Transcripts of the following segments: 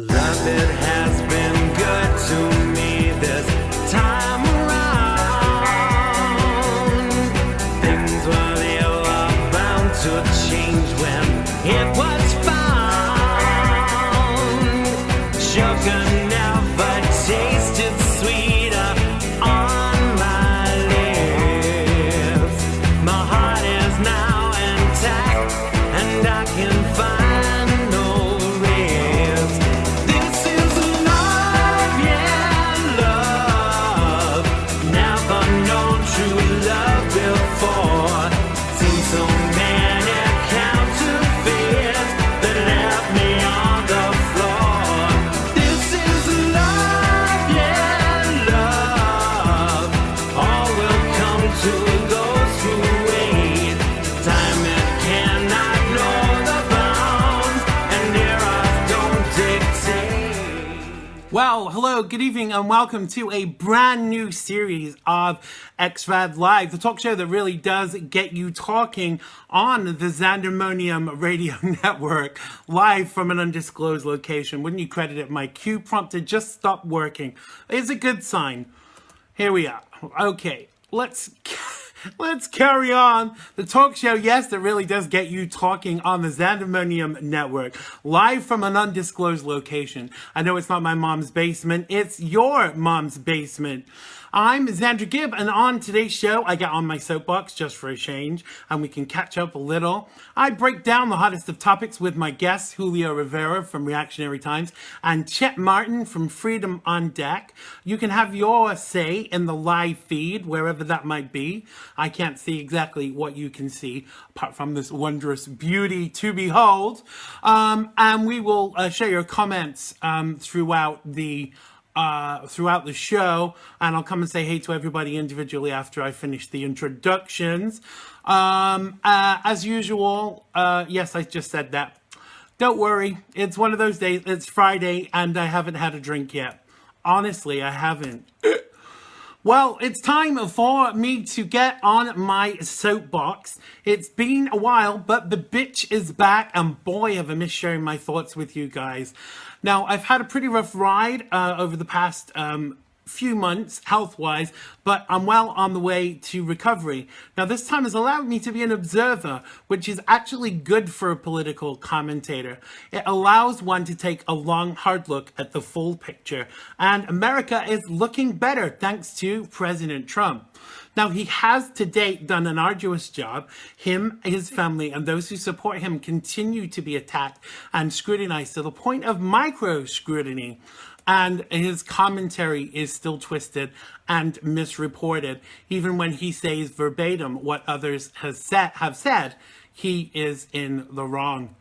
Love, it has been good to me this time around. Things were bound to change when it was found. Sugar never tasted sweeter on my lips. My heart is now intact and I can find Well, hello, good evening, and welcome to a brand new series of XRadLive, the talk show that really does get you talking on the Xander Radio Network, live from an undisclosed location. Wouldn't you credit it? My cue prompter just stopped working. It's a good sign. Here we are. Okay, let's carry on. The talk show, yes, that really does get you talking on the Xander Network, live from an undisclosed location. I know it's not my mom's basement, it's your mom's basement. I'm Xander Gibb, and on today's show, I get on my soapbox just for a change, and we can catch up a little. I break down the hottest of topics with my guests, Julio Rivera from Reactionary Times and Chet Martin from Freedom on Deck. You can have your say in the live feed, wherever that might be. I can't see exactly what you can see, apart from this wondrous beauty to behold. And we will share your comments throughout the show, and I'll come and say hey to everybody individually after I finish the introductions. As usual, yes, I just said that. Don't worry, it's one of those days, it's Friday, and I haven't had a drink yet. Honestly, I haven't. Well, it's time for me to get on my soapbox. It's been a while, but the bitch is back, and boy, have I missed sharing my thoughts with you guys. Now, I've had a pretty rough ride over the past few months, health-wise, but I'm well on the way to recovery. Now, this time has allowed me to be an observer, which is actually good for a political commentator. It allows one to take a long, hard look at the full picture, and America is looking better thanks to President Trump. Now, he has to date done an arduous job. Him, his family, and those who support him continue to be attacked and scrutinized to the point of micro-scrutiny. And his commentary is still twisted and misreported. Even when he says verbatim what others have said, he is in the wrong.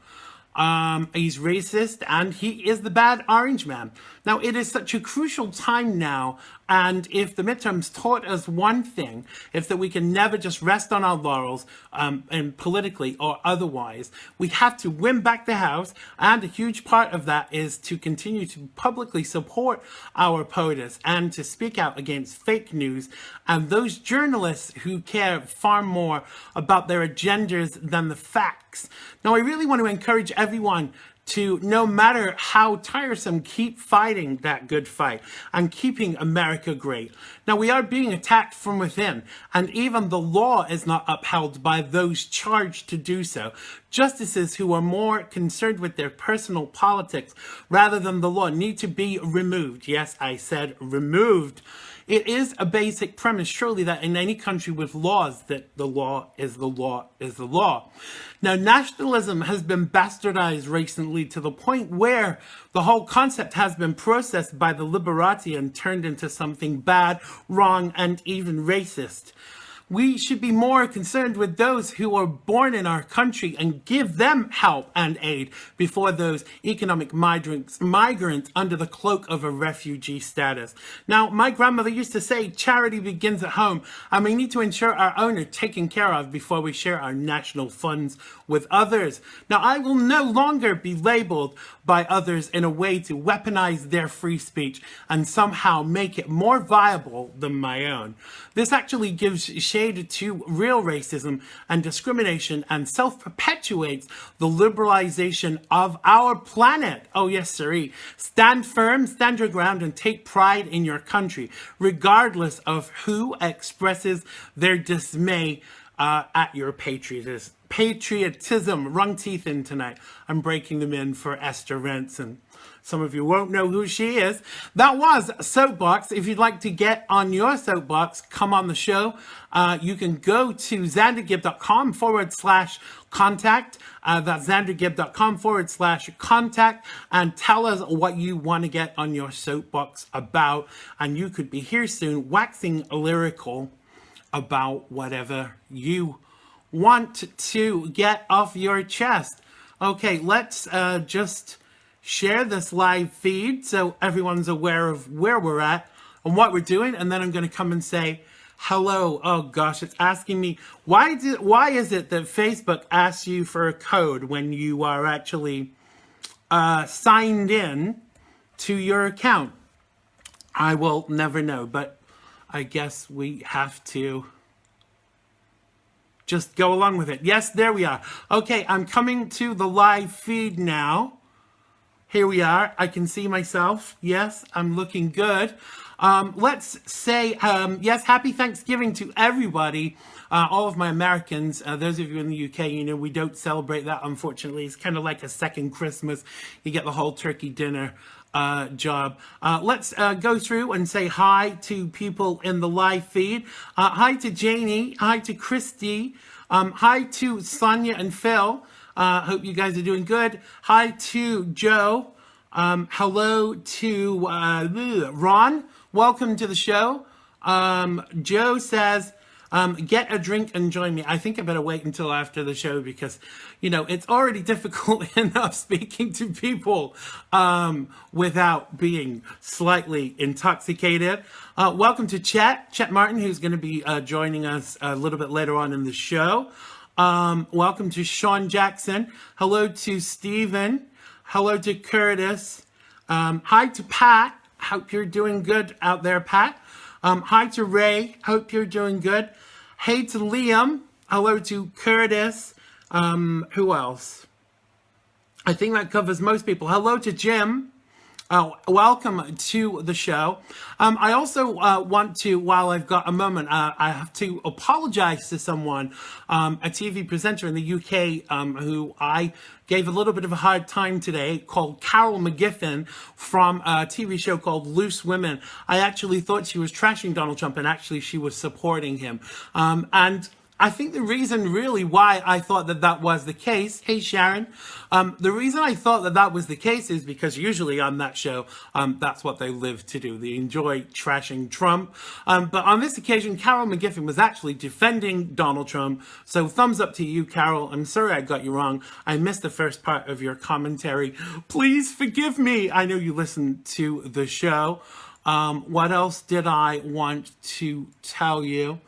He's racist, and he is the bad orange man. Now, it is such a crucial time now, and if the midterms taught us one thing, it's that we can never just rest on our laurels, and politically or otherwise. We have to win back the House, and a huge part of that is to continue to publicly support our POTUS and to speak out against fake news and those journalists who care far more about their agendas than the facts. Now, I really want to encourage everyone to, no matter how tiresome, keep fighting that good fight and keeping America great. Now, we are being attacked from within, and even the law is not upheld by those charged to do so. Justices who are more concerned with their personal politics rather than the law need to be removed. Yes, I said removed. It is a basic premise, surely, that in any country with laws, that the law is the law is the law. Now, nationalism has been bastardized recently to the point where the whole concept has been processed by the literati and turned into something bad, wrong, and even racist. We should be more concerned with those who are born in our country and give them help and aid before those economic migrants under the cloak of a refugee status. Now, my grandmother used to say charity begins at home, and we need to ensure our own are taken care of before we share our national funds with others. Now, I will no longer be labeled by others in a way to weaponize their free speech and somehow make it more viable than my own. This actually gives shade to real racism and discrimination and self-perpetuates the liberalization of our planet. Oh, yes, sirree. Stand firm, stand your ground, and take pride in your country, regardless of who expresses their dismay at your patriotism. Wrong teeth in tonight. I'm breaking them in for Esther Renson. Some of you won't know who she is. That was Soapbox. If you'd like to get on your soapbox, come on the show. You can go to xandergibb.com/contact. That's xandergibb.com/contact, and tell us what you want to get on your soapbox about. And you could be here soon waxing lyrical about whatever you want to get off your chest. Okay, let's just share this live feed so everyone's aware of where we're at and what we're doing, and then I'm going to come and say hello. Oh gosh, it's asking me why is it that Facebook asks you for a code when you are actually signed in to your account? I will never know, but I guess we have to just go along with it. Yes, there we are. Okay, I'm coming to the live feed now. Here we are. I can see myself. Yes, I'm looking good. Let's say, yes, happy Thanksgiving to everybody. All of my Americans, those of you in the UK, you know, we don't celebrate that, unfortunately. It's kind of like a second Christmas. You get the whole turkey dinner job. Let's go through and say hi to people in the live feed. Hi to Janie. Hi to Christy. Hi to Sonia and Phil. Hope you guys are doing good. Hi to Joe. Hello to Ron. Welcome to the show. Joe says, get a drink and join me. I think I better wait until after the show because, you know, it's already difficult enough speaking to people without being slightly intoxicated. Welcome to Chet Martin, who's going to be joining us a little bit later on in the show. Welcome to Sean Jackson. Hello to Stephen. Hello to Curtis. Hi to Pat. Hope you're doing good out there, Pat. Hi to Ray. Hope you're doing good. Hey to Liam. Hello to Curtis. Who else? I think that covers most people. Hello to Jim. Welcome to the show. I also want to, while I've got a moment, I have to apologize to someone, a TV presenter in the UK who I gave a little bit of a hard time today, called Carol McGiffin from a TV show called Loose Women. I actually thought she was trashing Donald Trump, and actually she was supporting him. And I think the reason really why I thought that that was the case, hey Sharon, the reason I thought that that was the case is because usually on that show, that's what they live to do. They enjoy trashing Trump. But on this occasion, Carol McGiffin was actually defending Donald Trump. So thumbs up to you, Carol. I'm sorry I got you wrong. I missed the first part of your commentary. Please forgive me. I know you listened to the show. What else did I want to tell you?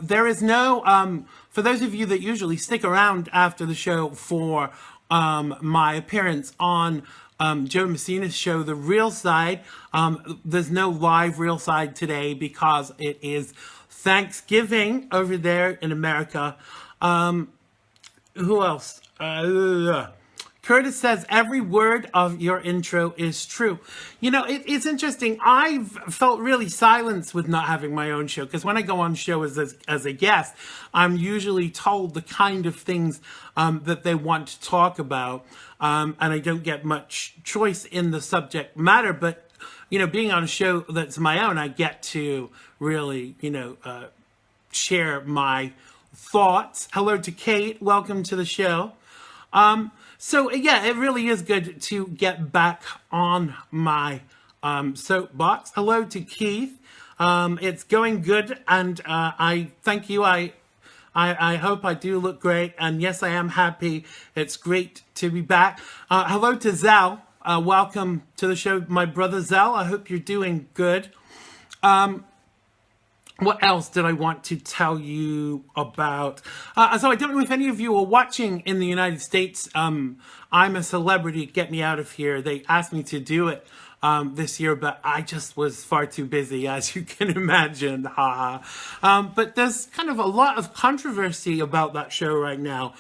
There is no, for those of you that usually stick around after the show for my appearance on Joe Messina's show, The Real Side, there's no live Real Side today because it is Thanksgiving over there in America. Who else? Curtis says, every word of your intro is true. You know, it's interesting. I've felt really silenced with not having my own show, because when I go on show as a guest, I'm usually told the kind of things that they want to talk about, and I don't get much choice in the subject matter. But, you know, being on a show that's my own, I get to really, you know, share my thoughts. Hello to Kate. Welcome to the show. So yeah, it really is good to get back on my soapbox. Hello to Keith. It's going good, and I thank you. I hope I do look great, and yes, I am happy. It's great to be back. Hello to Zell. Welcome to the show, my brother Zell. I hope you're doing good. What else did I want to tell you about? So I don't know if any of you are watching in the United States. I'm a Celebrity, Get Me Out of Here. They asked me to do it this year, but I just was far too busy, as you can imagine. But there's kind of a lot of controversy about that show right now,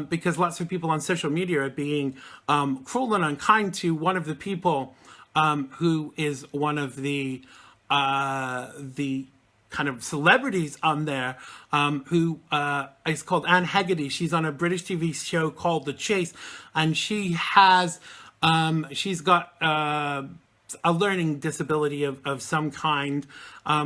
because lots of people on social media are being cruel and unkind to one of the people who is one of the kind of celebrities on there, who is called Anne Hegarty. She's on a British TV show called The Chase, and she's got a learning disability of some kind.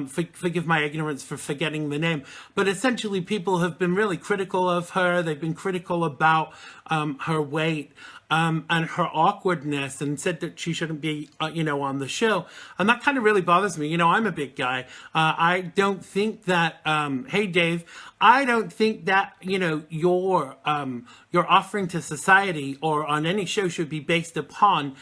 Forgive my ignorance for forgetting the name, but essentially people have been really critical of her. They've been critical about her weight and her awkwardness, and said that she shouldn't be, on the show. And that kind of really bothers me. I'm a big guy. I don't think that, hey Dave, I don't think that, your offering to society or on any show should be based upon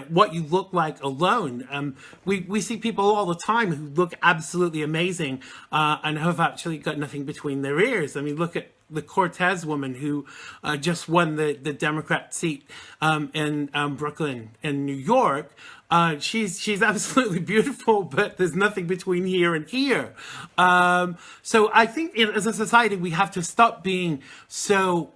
what you look like alone. We see people all the time who look absolutely amazing and have actually got nothing between their ears. I mean, look at the Cortez woman who just won the Democrat seat in Brooklyn in New York. She's absolutely beautiful, but there's nothing between here and here. So I think as a society, we have to stop being so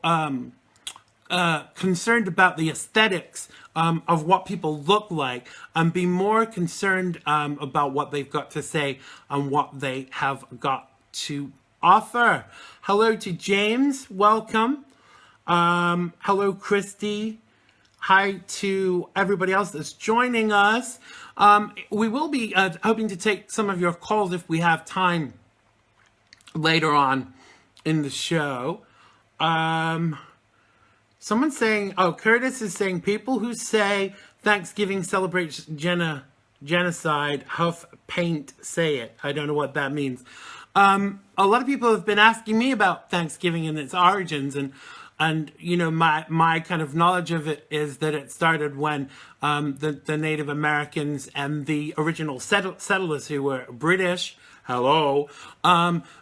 concerned about the aesthetics of what people look like, and be more concerned about what they've got to say and what they have got to offer. Hello to James, welcome. Hello, Christy. Hi to everybody else that's joining us. We will be hoping to take some of your calls if we have time later on in the show. Someone's saying, Curtis is saying, people who say Thanksgiving celebrates genocide, huff paint, say it. I don't know what that means. A lot of people have been asking me about Thanksgiving and its origins, and my kind of knowledge of it is that it started when the Native Americans and the original settlers, who were British,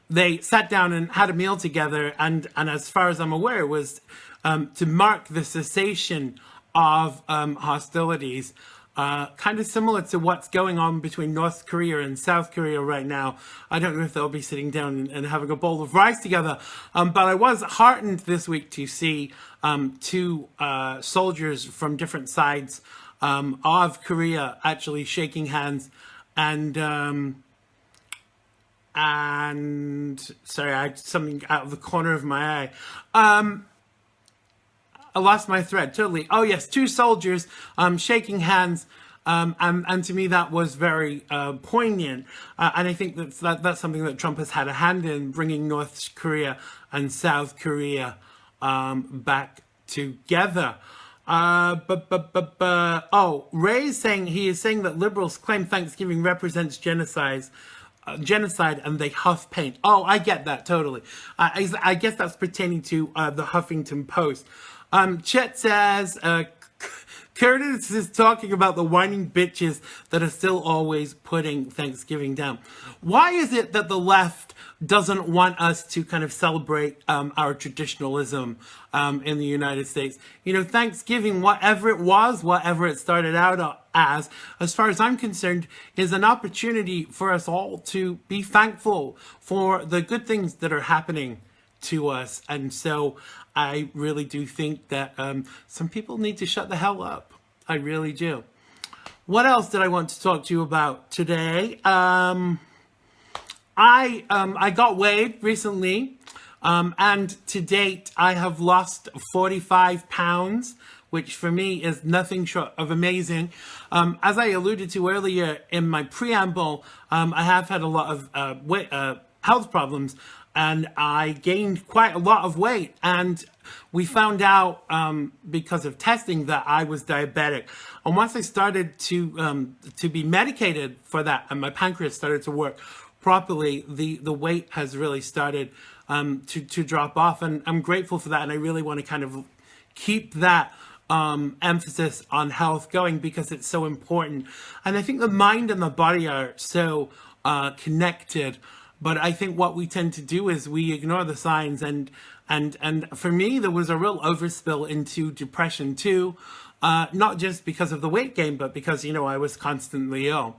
they sat down and had a meal together, and as far as I'm aware, it was to mark the cessation of hostilities. Kind of similar to what's going on between North Korea and South Korea right now. I don't know if they'll be sitting down and having a bowl of rice together, but I was heartened this week to see two soldiers from different sides of Korea actually shaking hands, and sorry, I had something out of the corner of my eye. I lost my thread totally. Oh yes, two soldiers shaking hands, and to me that was very poignant. And I think that's something that Trump has had a hand in, bringing North Korea and South Korea back together. Ray is saying, he is saying that liberals claim Thanksgiving represents genocide, and they huff paint. Oh, I get that totally. I guess that's pertaining to the Huffington Post. Chet says, Curtis is talking about the whining bitches that are still always putting Thanksgiving down. Why is it that the left doesn't want us to kind of celebrate our traditionalism in the United States? Thanksgiving, whatever it was, whatever it started out as far as I'm concerned, is an opportunity for us all to be thankful for the good things that are happening to us. And so I really do think that some people need to shut the hell up. I really do. What else did I want to talk to you about today? I got weighed recently, and to date I have lost 45 pounds, which for me is nothing short of amazing. As I alluded to earlier in my preamble, I have had a lot of health problems, and I gained quite a lot of weight, and we found out because of testing that I was diabetic. And once I started to be medicated for that, and my pancreas started to work properly, the weight has really started to drop off, and I'm grateful for that. And I really want to kind of keep that emphasis on health going, because it's so important. And I think the mind and the body are so connected. But I think what we tend to do is we ignore the signs, and And for me, there was a real overspill into depression too, not just because of the weight gain, but because, I was constantly ill.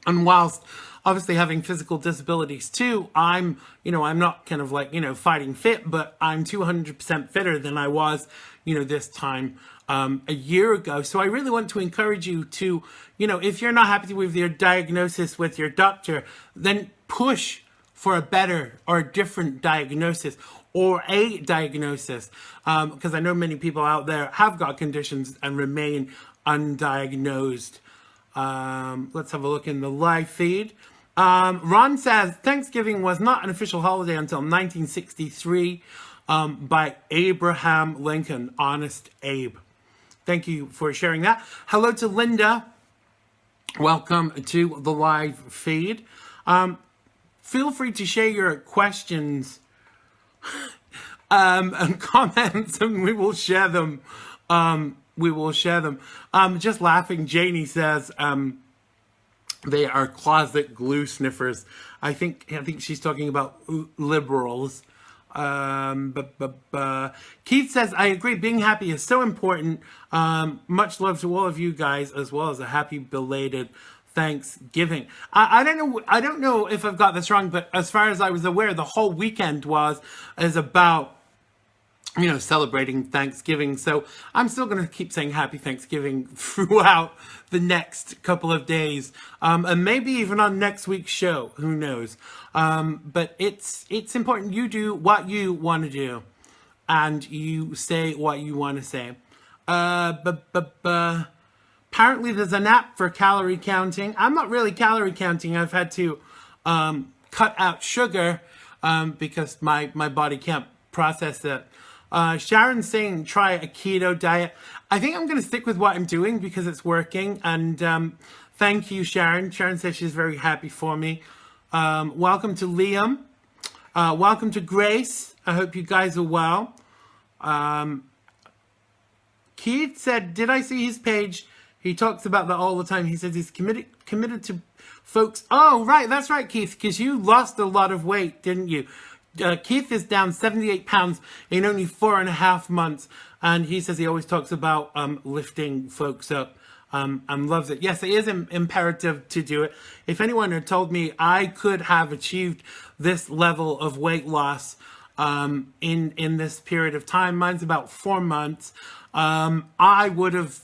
And whilst obviously having physical disabilities too, I'm not kind of like, fighting fit, but I'm 200% fitter than I was, this time a year ago. So I really want to encourage you to, if you're not happy with your diagnosis with your doctor, then push for a better or a different diagnosis or a diagnosis. Because I know many people out there have got conditions and remain undiagnosed. Let's have a look in the live feed. Ron says, Thanksgiving was not an official holiday until 1963 by Abraham Lincoln. Honest Abe. Thank you for sharing that. Hello to Linda. Welcome to the live feed. Feel free to share your questions and comments, and we will share them. Just laughing, Janie says they are closet glue sniffers. I think she's talking about liberals. Keith says, I agree, being happy is so important. Much love to all of you guys, as well as a happy belated Thanksgiving. I don't know if I've got this wrong, but as far as I was aware, the whole weekend is about celebrating Thanksgiving. So I'm still going to keep saying happy Thanksgiving throughout the next couple of days. And maybe even on next week's show, who knows? But it's important you do what you want to do and you say what you want to say. Apparently there's an app for calorie counting. I'm not really calorie counting. I've had to cut out sugar because my body can't process it. Sharon's saying try a keto diet. I think I'm going to stick with what I'm doing because it's working. And thank you, Sharon. Sharon says she's very happy for me. Welcome to Liam. Welcome to Grace. I hope you guys are well. Keith said, did I see his page? He talks about that all the time. He says he's committed to folks. Oh, right. That's right, Keith, because you lost a lot of weight, didn't you? Keith is down 78 pounds in only 4.5 months. And he says he always talks about lifting folks up and loves it. Yes, it is imperative to do it. If anyone had told me I could have achieved this level of weight loss in this period of time, mine's about 4 months, I would have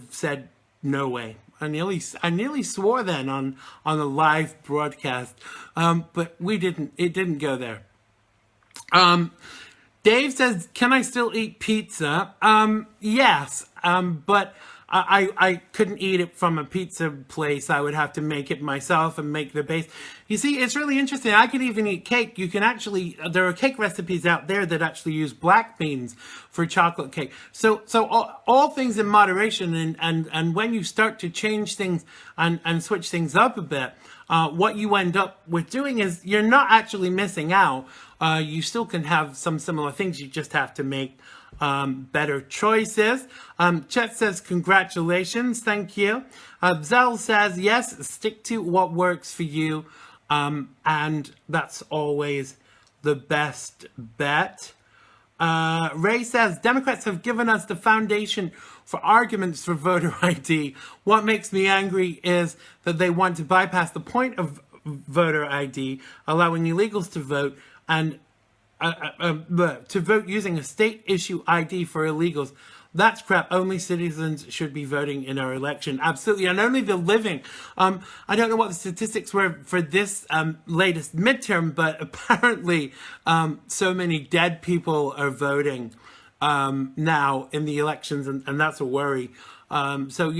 said no way. I nearly swore then on the live broadcast, but we didn't. It didn't go there. Dave says, "Can I still eat pizza?" Yes, but I couldn't eat it from a pizza place. I would have to make it myself and make the base. You see, it's really interesting. I can even eat cake. You can actually, there are cake recipes out there that actually use black beans for chocolate cake. So all things in moderation, and when you start to change things and switch things up a bit, what you end up with doing is you're not actually missing out. You still can have some similar things. You just have to make better choices. Chet says, congratulations. Thank you. Zell says, yes, stick to what works for you. And that's always the best bet. Ray says, Democrats have given us the foundation for arguments for voter ID. What makes me angry is that they want to bypass the point of voter ID, allowing illegals to vote, and to vote using a state issue ID for illegals. That's crap. Only citizens should be voting in our election. Absolutely. And only the living. I don't know what the statistics were for this latest midterm, but apparently so many dead people are voting now in the elections, and that's a worry. So,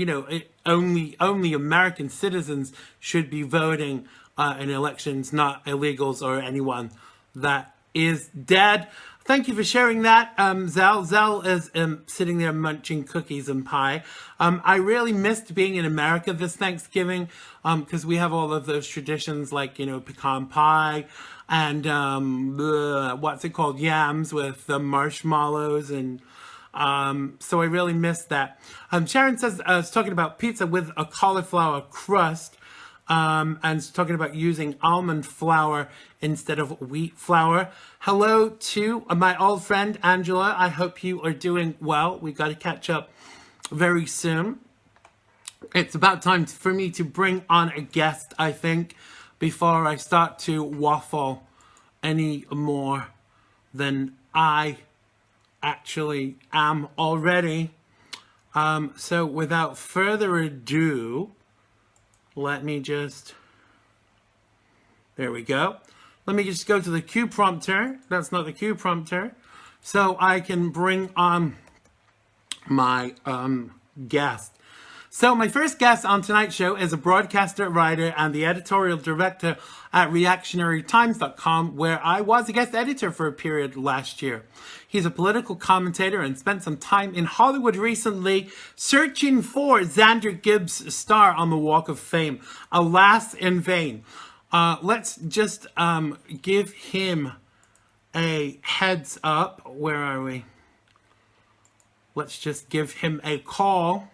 only American citizens should be voting in elections, not illegals or anyone that is dead. Thank you for sharing that, Zell. Zell is sitting there munching cookies and pie. I really missed being in America this Thanksgiving because we have all of those traditions like, pecan pie and what's it called? Yams with the marshmallows. And so I really missed that. Sharon says, I was talking about pizza with a cauliflower crust. and it's talking about using almond flour instead of wheat flour. Hello to my old friend Angela. I hope you are doing well. We got to catch up very soon. It's about time for me to bring on a guest, I think, before I start to waffle any more than I actually am already. So without further ado, let me just, there we go. Let me just go to the cue prompter. That's not the cue prompter. So I can bring on my guest. So my first guest on tonight's show is a broadcaster, writer, and the editorial director at reactionarytimes.com, where I was a guest editor for a period last year. He's a political commentator and spent some time in Hollywood recently searching for Xander Gibbs' star on the Walk of Fame. Alas, in vain. Let's just give him a heads up. Where are we? Let's just give him a call.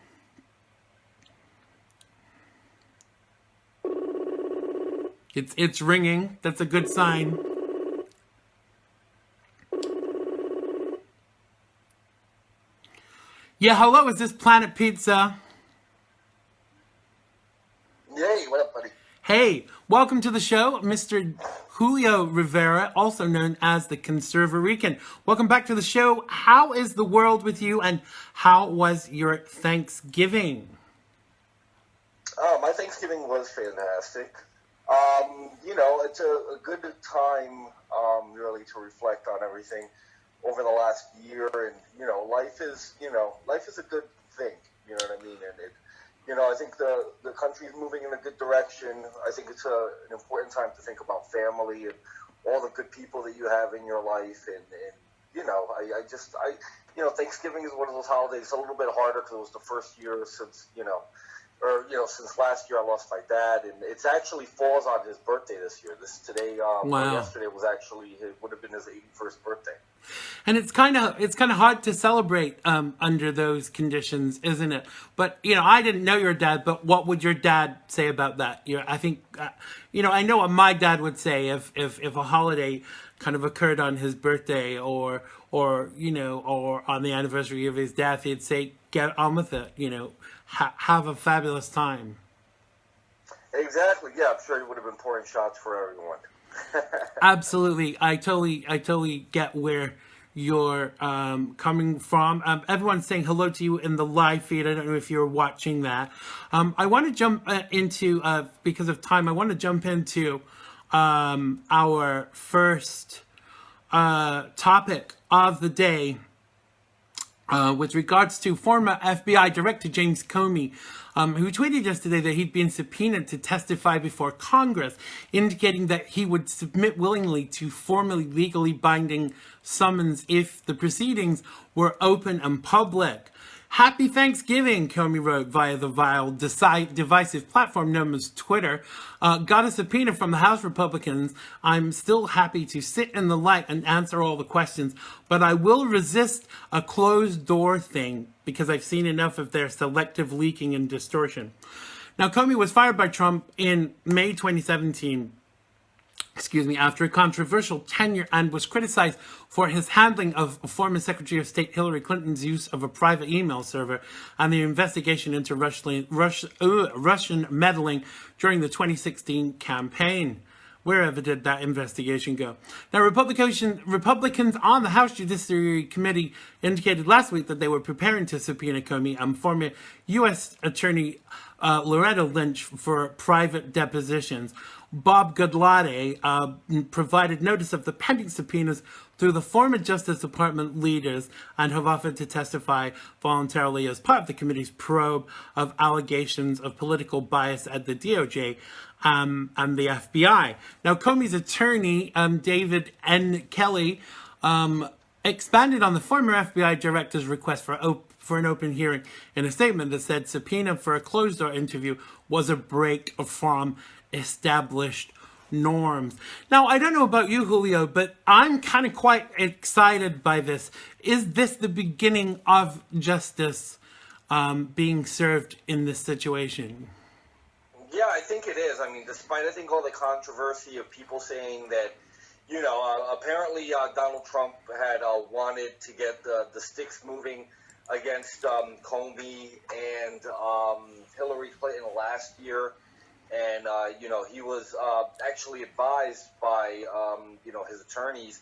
It's ringing. That's a good sign. Yeah, hello, is this Planet Pizza? Hey, what up, buddy? Hey, welcome to the show, Mr. Julio Rivera, also known as the Conservarican. Welcome back to the show. How is the world with you, and how was your Thanksgiving? Oh, my Thanksgiving was fantastic. It's a good time, really, to reflect on everything over the last year, and life is a good thing. You know what I mean? And I think the country is moving in a good direction. I think it's an important time to think about family and all the good people that you have in your life, and Thanksgiving is one of those holidays. It's a little bit harder because it was the first year since since last year I lost my dad, and it actually falls on his birthday this year. Wow. Yesterday would have been his 81st birthday. And it's kind of hard to celebrate under those conditions, isn't it? But I didn't know your dad, but what would your dad say about that? I think I know what my dad would say if a holiday kind of occurred on his birthday or on the anniversary of his death. He'd say, get on with it, have a fabulous time. Exactly. Yeah, I'm sure he would have been pouring shots for everyone. Absolutely. I totally get where you're coming from. Everyone's saying hello to you in the live feed. I don't know if you're watching that. I want to jump into, because of time, I want to jump into our first topic of the day. With regards to former FBI Director James Comey, who tweeted yesterday that he'd been subpoenaed to testify before Congress, indicating that he would submit willingly to formally legally binding summons if the proceedings were open and public. Happy Thanksgiving, Comey wrote via the vile, divisive platform known as Twitter. Got a subpoena from the House Republicans. I'm still happy to sit in the light and answer all the questions, but I will resist a closed door thing because I've seen enough of their selective leaking and distortion. Now, Comey was fired by Trump in May 2017. After a controversial tenure, and was criticized for his handling of former Secretary of State Hillary Clinton's use of a private email server and the investigation into Russian meddling during the 2016 campaign. Wherever did that investigation go? Now, Republicans on the House Judiciary Committee indicated last week that they were preparing to subpoena Comey and former U.S. Attorney Loretta Lynch for private depositions. Bob Goodlatte provided notice of the pending subpoenas through the former Justice Department leaders and have offered to testify voluntarily as part of the committee's probe of allegations of political bias at the DOJ and the FBI. Now, Comey's attorney, David N. Kelly, expanded on the former FBI director's request for an open hearing in a statement that said subpoena for a closed-door interview was a break from established norms. Now, I don't know about you, Julio, but I'm kind of quite excited by this. Is this the beginning of justice being served in this situation? Yeah, I think it is. I mean, despite, I think, all the controversy of people saying that, apparently Donald Trump had wanted to get the sticks moving against Comey and Hillary Clinton last year. And, he was actually advised by, his attorneys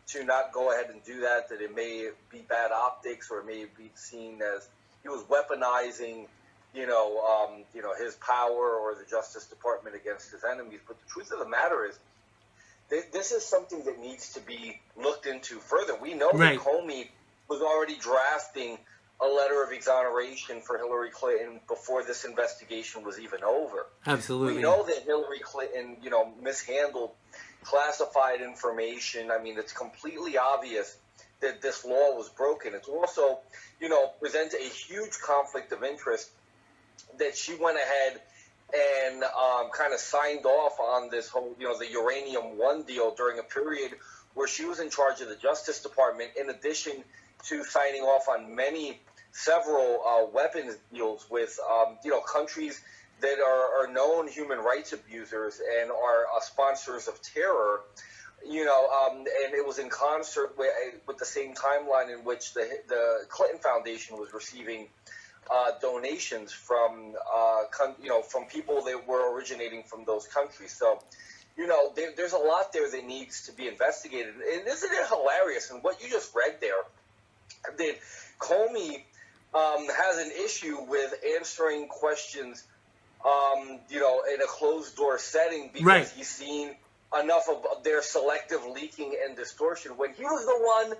to not go ahead and do that it may be bad optics, or it may be seen as he was weaponizing his power or the Justice Department against his enemies. But the truth of the matter is, this is something that needs to be looked into further. We know that Comey was already drafting a letter of exoneration for Hillary Clinton before this investigation was even over. Absolutely. We know that Hillary Clinton, mishandled classified information. I mean, it's completely obvious that this law was broken. It's also, presents a huge conflict of interest that she went ahead and kind of signed off on this whole, the Uranium One deal during a period where she was in charge of the Justice Department, in addition to signing off on several weapons deals with, countries that are known human rights abusers and are sponsors of terror. And it was in concert with the same timeline in which the Clinton Foundation was receiving donations from people that were originating from those countries. So, there's a lot there that needs to be investigated. And isn't it hilarious? And what you just read there, that Comey has an issue with answering questions, in a closed door setting because he's seen enough of their selective leaking and distortion, when he was the one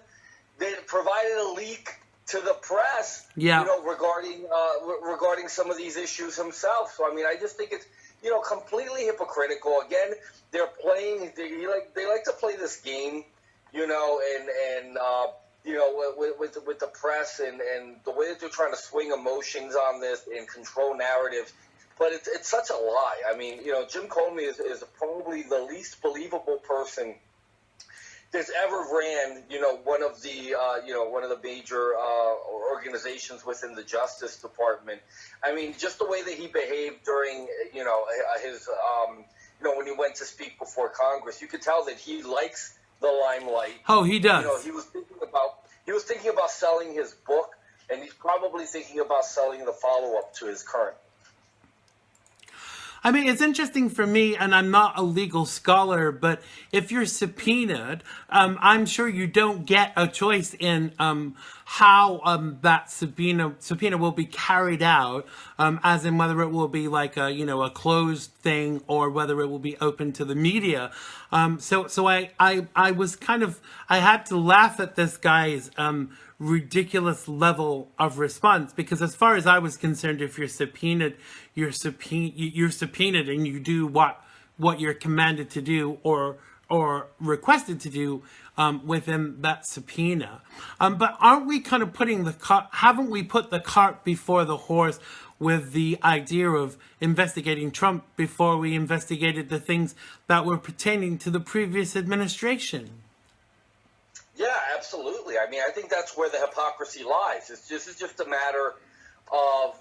that provided a leak to the press, regarding some of these issues himself. So, I mean, I just think it's, completely hypocritical. Again, they're playing, they like to play this game, with the press and the way that they're trying to swing emotions on this and control narratives. But it's such a lie. I mean, Jim Comey is probably the least believable person that's ever ran, one of the major organizations within the Justice Department. I mean, just the way that he behaved during, his, when he went to speak before Congress, you could tell that he likes the limelight. Oh, he does. He was thinking about selling his book, and he's probably thinking about selling the follow-up to his current. I mean, it's interesting for me, and I'm not a legal scholar, but if you're subpoenaed, I'm sure you don't get a choice in how that subpoena will be carried out, as in whether it will be like a closed thing or whether it will be open to the media. So I was I had to laugh at this guy's ridiculous level of response, because as far as I was concerned, if you're subpoenaed, you're subpoenaed and you do what you're commanded to do or requested to do within that subpoena. But aren't we kind of putting haven't we put the cart before the horse with the idea of investigating Trump before we investigated the things that were pertaining to the previous administration? Yeah, absolutely. I mean, I think that's where the hypocrisy lies. This is just a matter of,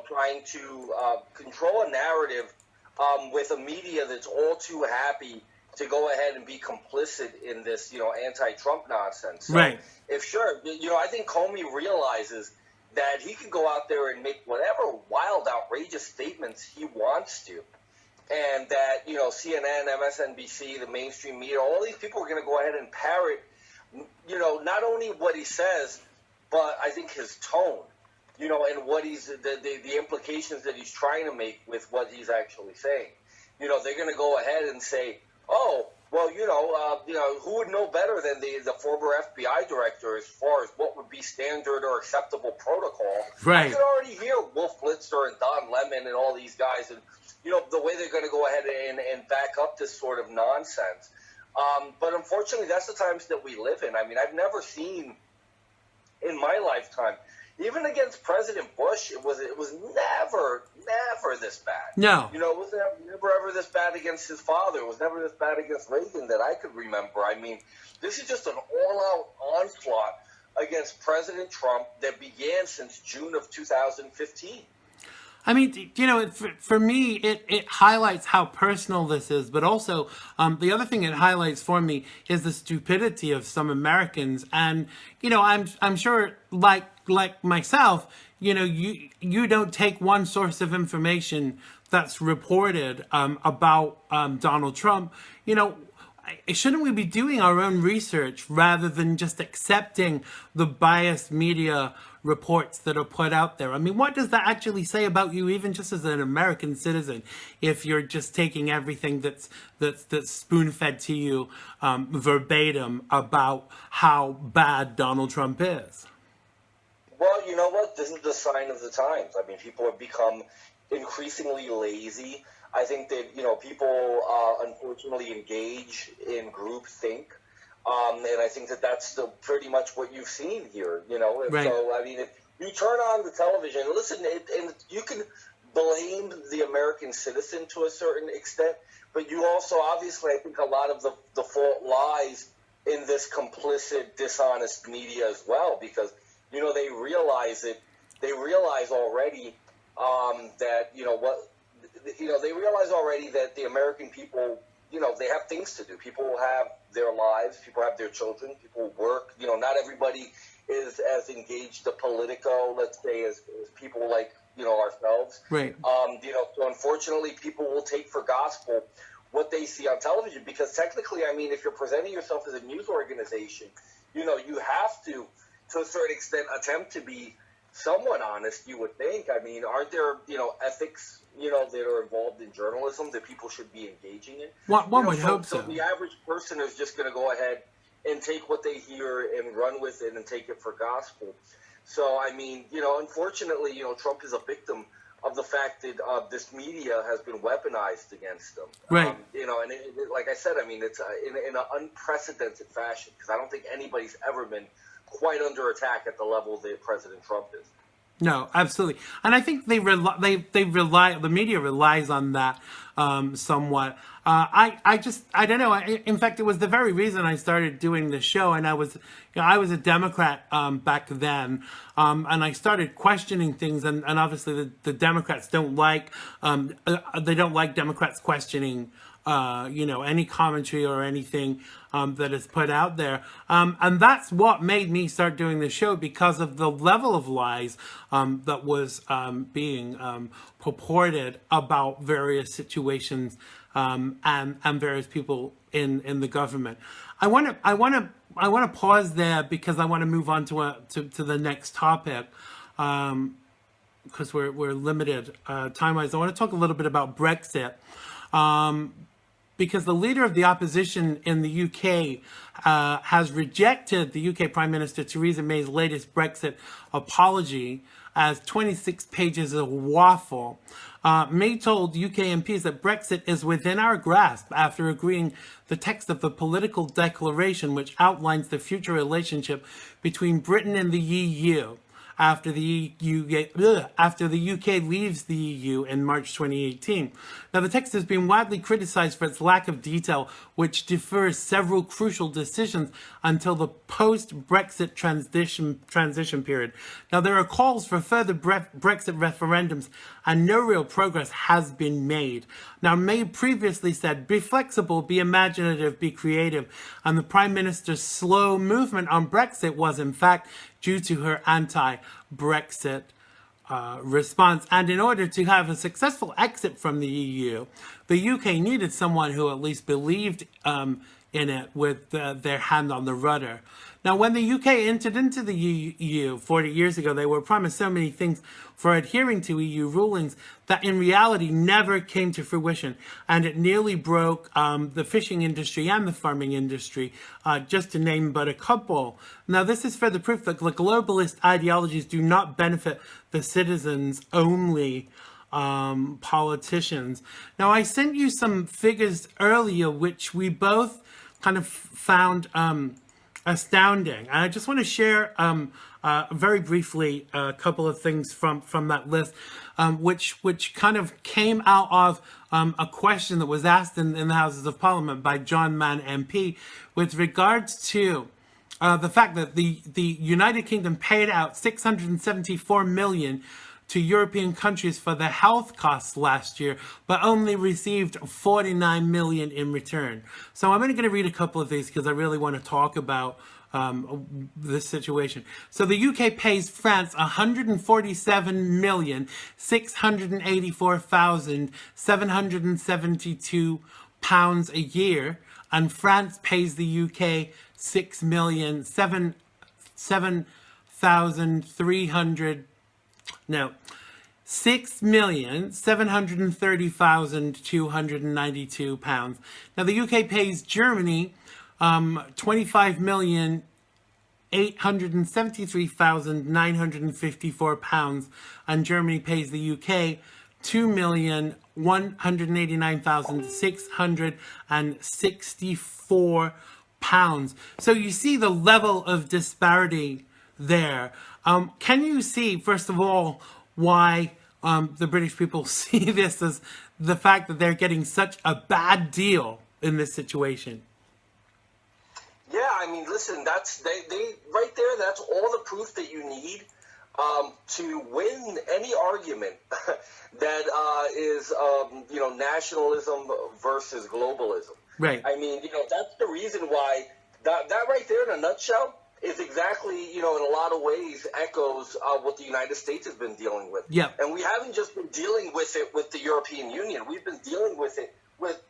trying to control a narrative with a media that's all too happy to go ahead and be complicit in this, anti-Trump nonsense. So I think Comey realizes that he can go out there and make whatever wild, outrageous statements he wants to. And that, CNN, MSNBC, the mainstream media, all these people are going to go ahead and parrot, not only what he says, but I think his tone, and what the implications that he's trying to make with what he's actually saying. They're going to go ahead and say, oh, well, who would know better than the former FBI director as far as what would be standard or acceptable protocol? Right. I can already hear Wolf Blitzer and Don Lemon and all these guys, and the way they're going to go ahead and back up this sort of nonsense. But unfortunately, that's the times that we live in. I mean, I've never seen in my lifetime, even against President Bush, it was never this bad. No. It was never ever this bad against his father. It was never this bad against Reagan that I could remember. I mean, this is just an all-out onslaught against President Trump that began since June of 2015. I mean, you know, for me, it highlights how personal this is, but also the other thing it highlights for me is the stupidity of some Americans. And you know, I'm sure, like myself, you know, you don't take one source of information that's reported about Donald Trump. You know, shouldn't we be doing our own research rather than just accepting the biased media reports that are put out there? I mean, what does that actually say about you, even just as an American citizen, if you're just taking everything that's spoon-fed to you verbatim about how bad Donald Trump is? Well, you know what? This is the sign of the times. I mean, people have become increasingly lazy. I think that, you know, people unfortunately engage in groupthink. And I think that that's pretty much what you've seen here, you know. And right. So, I mean, if you turn on the television, listen, and you can blame the American citizen to a certain extent, but you also, obviously, I think a lot of the fault lies in this complicit, dishonest media as well, because, you know, they realize already that, you know, they realize already that the American people, you know, they have things to do. People have their lives. People have their children. People work. You know, not everybody is as engaged to Politico, let's say, as people like, you know, ourselves. Right. You know, so unfortunately, people will take for gospel what they see on television, because technically, I mean, if you're presenting yourself as a news organization, you know, you have to a certain extent, attempt to be somewhat honest, you would think. I mean, aren't there, you know, ethics, you know, that are involved in journalism that people should be engaging in? One would hope so. So the average person is just going to go ahead and take what they hear and run with it and take it for gospel. So, I mean, you know, unfortunately, you know, Trump is a victim of the fact that this media has been weaponized against them. Right. You know, and like I said, I mean, it's in an unprecedented fashion, because I don't think anybody's ever been quite under attack at the level that President Trump is. No, absolutely, and I think they rely. The media relies on that somewhat. I don't know. In fact, it was the very reason I started doing the show, and I was a Democrat back then, and I started questioning things, and obviously the Democrats don't like Democrats questioning you know, any commentary or anything that is put out there. And that's what made me start doing the show, because of the level of lies that was being purported about various situations and various people in the government. I want to pause there, because I want to move on to the next topic. Because we're limited time-wise. I want to talk a little bit about Brexit. Because the leader of the opposition in the UK has rejected the UK Prime Minister Theresa May's latest Brexit apology as 26 pages of waffle. May told UK MPs that Brexit is within our grasp after agreeing the text of the political declaration which outlines the future relationship between Britain and the EU. After the UK leaves the EU in March 2018. Now, the text has been widely criticized for its lack of detail, which defers several crucial decisions until the post-Brexit transition period. Now, there are calls for further Brexit referendums, and no real progress has been made. Now, May previously said, "Be flexible, be imaginative, be creative," and the Prime Minister's slow movement on Brexit was, in fact, due to her anti-Brexit response. And in order to have a successful exit from the EU, the UK needed someone who at least believed in it with their hand on the rudder. Now, when the UK entered into the EU 40 years ago, they were promised so many things for adhering to EU rulings that in reality never came to fruition. And it nearly broke the fishing industry and the farming industry, just to name but a couple. Now, this is further proof that the globalist ideologies do not benefit the citizens, only politicians. Now, I sent you some figures earlier, which we both kind of found astounding. And I just want to share very briefly a couple of things from that list, which kind of came out of a question that was asked in the Houses of Parliament by John Mann MP with regards to the fact that the United Kingdom paid out $674 million to European countries for the health costs last year, but only received 49 million in return. So I'm only going to read a couple of these because I really want to talk about this situation. So the UK pays France 147,684,772 pounds a year, and France pays the UK 6,730,292 pounds. Now the UK pays Germany 25,873,954 pounds, and Germany pays the UK 2,189,664 pounds. So you see the level of disparity there. Can you see, first of all, why the British people see this as the fact that they're getting such a bad deal in this situation? Yeah, I mean, listen, that's they right there. That's all the proof that you need to win any argument that is nationalism versus globalism. Right. I mean, that's the reason why that right there in a nutshell is exactly, in a lot of ways echoes what the United States has been dealing with. Yeah. And we haven't just been dealing with it with the European Union. We've been dealing with it with,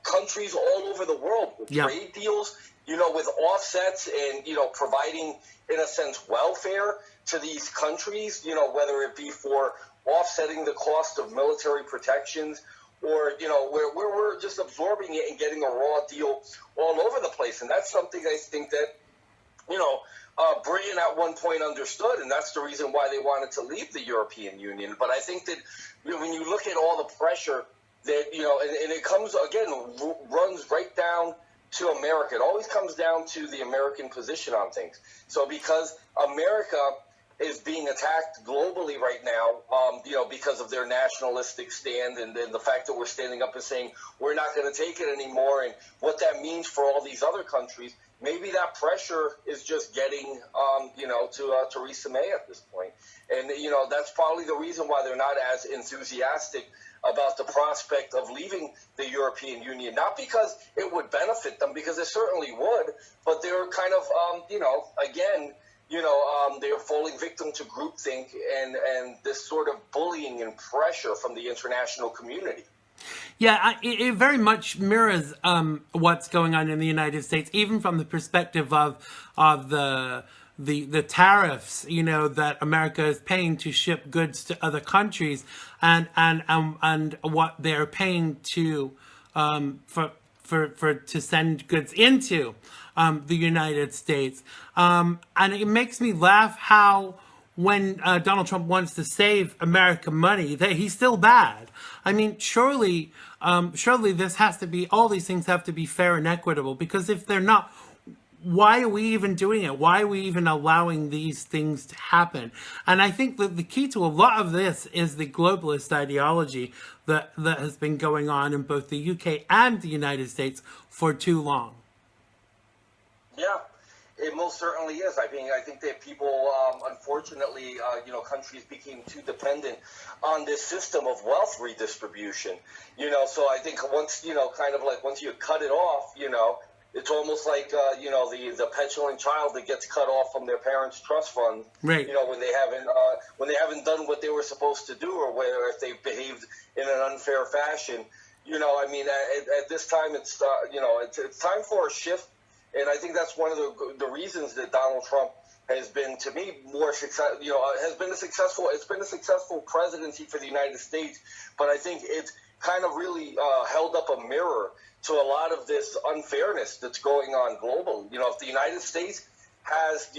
countries all over the world with trade deals, with offsets and, providing, in a sense, welfare to these countries, whether it be for offsetting the cost of military protections or, where we're just absorbing it and getting a raw deal all over the place. And that's something I think that, Britain at one point understood, and that's the reason why they wanted to leave the European Union. But I think that when you look at all the pressure that, and it comes, again, runs right down to America. It always comes down to the American position on things. So because America is being attacked globally right now, because of their nationalistic stand and the fact that we're standing up and saying we're not going to take it anymore and what that means for all these other countries, maybe that pressure is just getting, to Theresa May at this point. And, that's probably the reason why they're not as enthusiastic about the prospect of leaving the European Union. Not because it would benefit them, because it certainly would, but they're kind of, they're falling victim to groupthink and this sort of bullying and pressure from the international community. Yeah, it very much mirrors what's going on in the United States, even from the perspective of the tariffs, that America is paying to ship goods to other countries, and what they're paying to to send goods into the United States, and it makes me laugh how when Donald Trump wants to save America money, that he's still bad. I mean, surely this has to be, all these things have to be fair and equitable, because if they're not, why are we even doing it? Why are we even allowing these things to happen? And I think that the key to a lot of this is the globalist ideology that has been going on in both the UK and the United States for too long. Yeah. It most certainly is. I think that people, unfortunately, countries became too dependent on this system of wealth redistribution. So I think once, once you cut it off, it's almost like, the petulant child that gets cut off from their parents' trust fund, right. When they haven't done what they were supposed to do, or whether if they've behaved in an unfair fashion. At this time, it's time for a shift. And I think that's one of the reasons that Donald Trump has been, to me, more successful. It's been a successful presidency for the United States. But I think it's kind of really held up a mirror to a lot of this unfairness that's going on globally. If the United States has,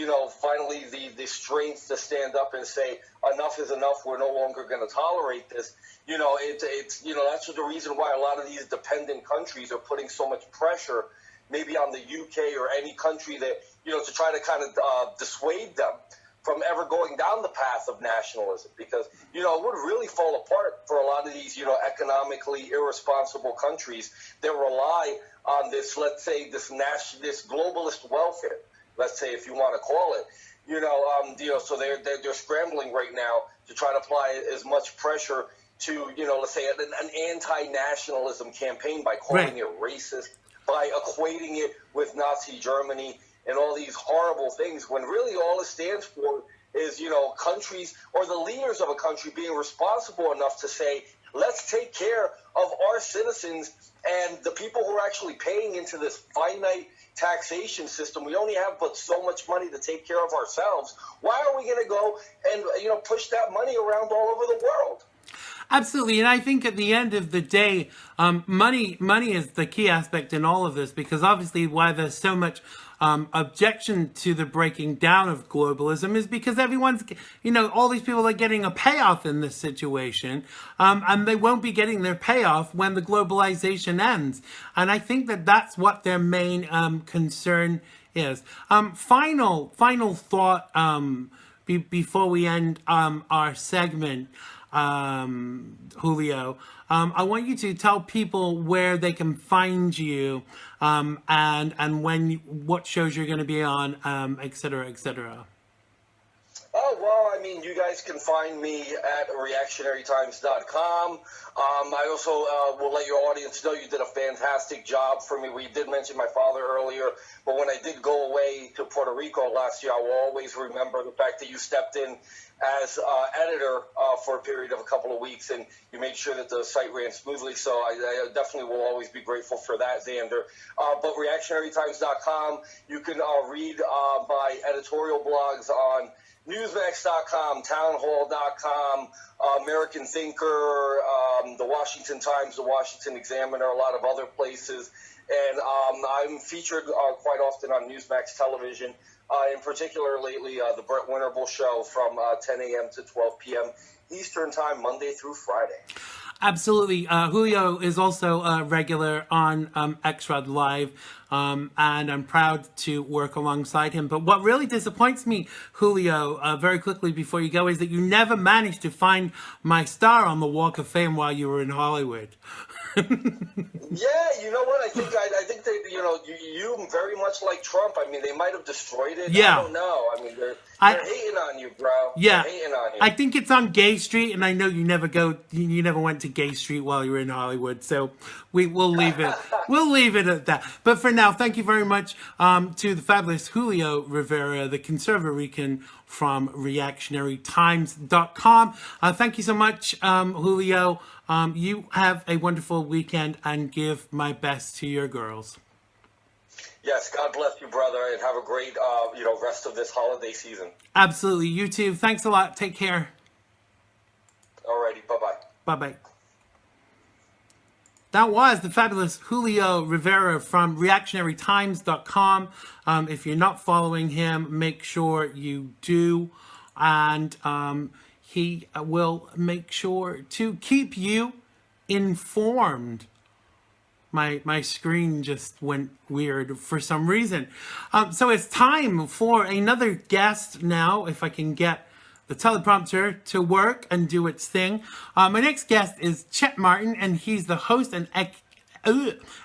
finally the strength to stand up and say enough is enough, we're no longer going to tolerate this. That's the reason why a lot of these dependent countries are putting so much pressure, maybe on the UK or any country that, to try to kind of dissuade them from ever going down the path of nationalism, because, it would really fall apart for a lot of these, economically irresponsible countries that rely on this, let's say, this globalist welfare, let's say, if you want to call it, So they're scrambling right now to try to apply as much pressure to, let's say an anti-nationalism campaign by calling it racist, by equating it with Nazi Germany and all these horrible things, when really all it stands for is, countries or the leaders of a country being responsible enough to say, let's take care of our citizens and the people who are actually paying into this finite taxation system. We only have but so much money to take care of ourselves. Why are we going to go and push that money around all over the world? Absolutely, and I think at the end of the day, money is the key aspect in all of this, because obviously why there's so much objection to the breaking down of globalism is because everyone's, all these people are getting a payoff in this situation, and they won't be getting their payoff when the globalization ends. And I think that that's what their main concern is. Final thought before we end our segment. Julio, I want you to tell people where they can find you, and what shows you're going to be on, et cetera, et cetera. Oh, well, you guys can find me at reactionarytimes.com. I also will let your audience know you did a fantastic job for me. We did mention my father earlier, but when I did go away to Puerto Rico last year, I will always remember the fact that you stepped in as editor for a period of a couple of weeks, and you made sure that the site ran smoothly. So I definitely will always be grateful for that, Xander. But reactionarytimes.com, you can read my editorial blogs on Newsmax.com, Townhall.com, American Thinker, the Washington Times, the Washington Examiner, a lot of other places. And I'm featured quite often on Newsmax television, in particular lately, the Brett Winterble Show from 10 a.m. to 12 p.m. Eastern Time, Monday through Friday. Absolutely. Julio is also a regular on XRadLive, and I'm proud to work alongside him. But what really disappoints me, Julio, very quickly before you go, is that you never managed to find my star on the Walk of Fame while you were in Hollywood. Yeah, you know what? I think that you very much like Trump. They might have destroyed it. Yeah. I don't know. They're hating on you, bro. Yeah. They're hating on you. I think it's on Gay Street, and I know you never went to Gay Street while you were in Hollywood, so we'll leave it. We'll leave it at that. But for now, thank you very much to the fabulous Julio Rivera, the conservatorican from reactionarytimes.com. Thank you so much, Julio. You have a wonderful weekend, and give my best to your girls. Yes, God bless you, brother, and have a great rest of this holiday season. Absolutely. You too. Thanks a lot. Take care. Alrighty. Bye-bye. Bye-bye. That was the fabulous Julio Rivera from reactionarytimes.com. If you're not following him, make sure you do. And he will make sure to keep you informed. My screen just went weird for some reason. So it's time for another guest now, if I can get the teleprompter to work and do its thing. My next guest is Chet Martin, and he's the host and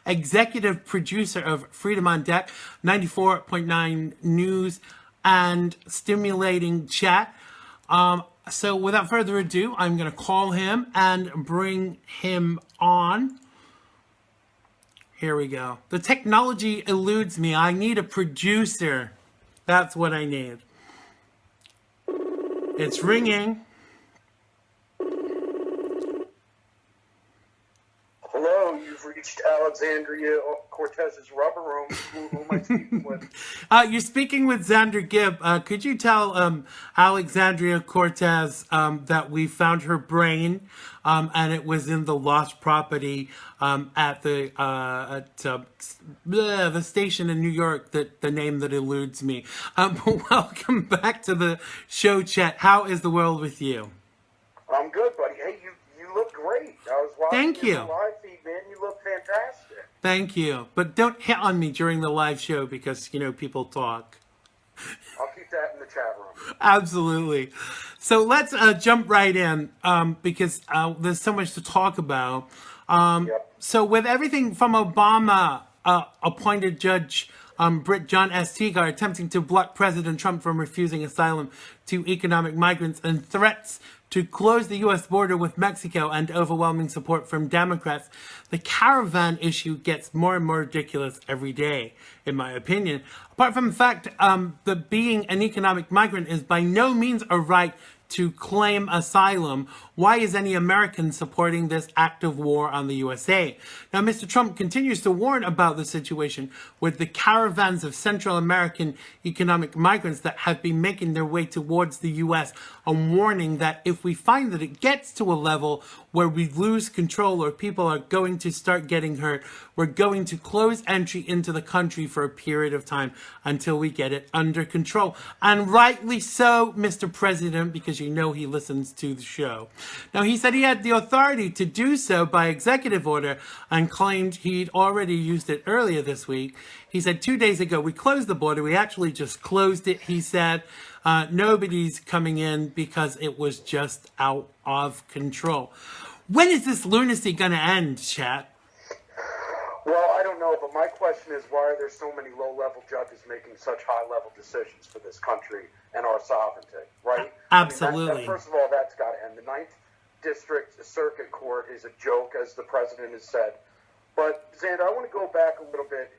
executive producer of Freedom on Deck, 94.9 News and Stimulating Chat. So without further ado, I'm going to call him and bring him on. Here we go. The technology eludes me. I need a producer. That's what I need. It's ringing. Hello, you've reached Alexandria Cortez's rubber room. Who am I speaking with? You're speaking with Xander Gibb. Could you tell Alexandria Cortez that we found her brain, and it was in the lost property at the station in New York, the name that eludes me. Welcome back to the show, Chet. How is the world with you? I'm good, buddy. Hey, you look great. I was watching Thank you. your live feed, man. You look fantastic. Thank you. But don't hit on me during the live show because, people talk. I'll keep that in the chat room. Absolutely. So let's jump right in because there's so much to talk about. Yep. So with everything from Obama appointed Judge Brit John S. Teagar attempting to block President Trump from refusing asylum to economic migrants, and threats to close the U.S. border with Mexico, and overwhelming support from Democrats. The caravan issue gets more and more ridiculous every day, in my opinion. Apart from the fact that being an economic migrant is by no means a right to claim asylum, why is any American supporting this act of war on the USA? Now, Mr. Trump continues to warn about the situation with the caravans of Central American economic migrants that have been making their way towards the U.S., and warning that if we find that it gets to a level where we lose control or people are going to start getting hurt, we're going to close entry into the country for a period of time until we get it under control. And rightly so, Mr. President, because you know he listens to the show. Now, he said he had the authority to do so by executive order and claimed he'd already used it earlier this week. He said 2 days ago, we closed the border. We actually just closed it, he said. Nobody's coming in because it was just out of control. When is this lunacy going to end, chat? Well, I don't know, but my question is, why are there so many low-level judges making such high-level decisions for this country and our sovereignty, right? Absolutely. I mean, first of all, that's got to end. The Ninth District Circuit Court is a joke, as the president has said. But, Xander, I want to go back a little bit,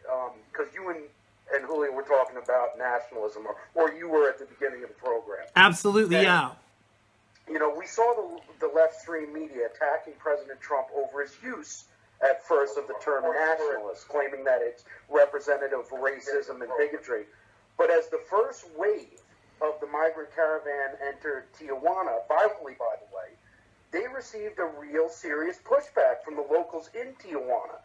because you and Julio were talking about nationalism, or you were at the beginning of the program. Absolutely, and, yeah. You know, we saw the left-stream media attacking President Trump over his use at first of the term nationalist, claiming that it's representative of racism and bigotry. But as the first wave of the migrant caravan entered Tijuana, violently, by the way, they received a real serious pushback from the locals in Tijuana.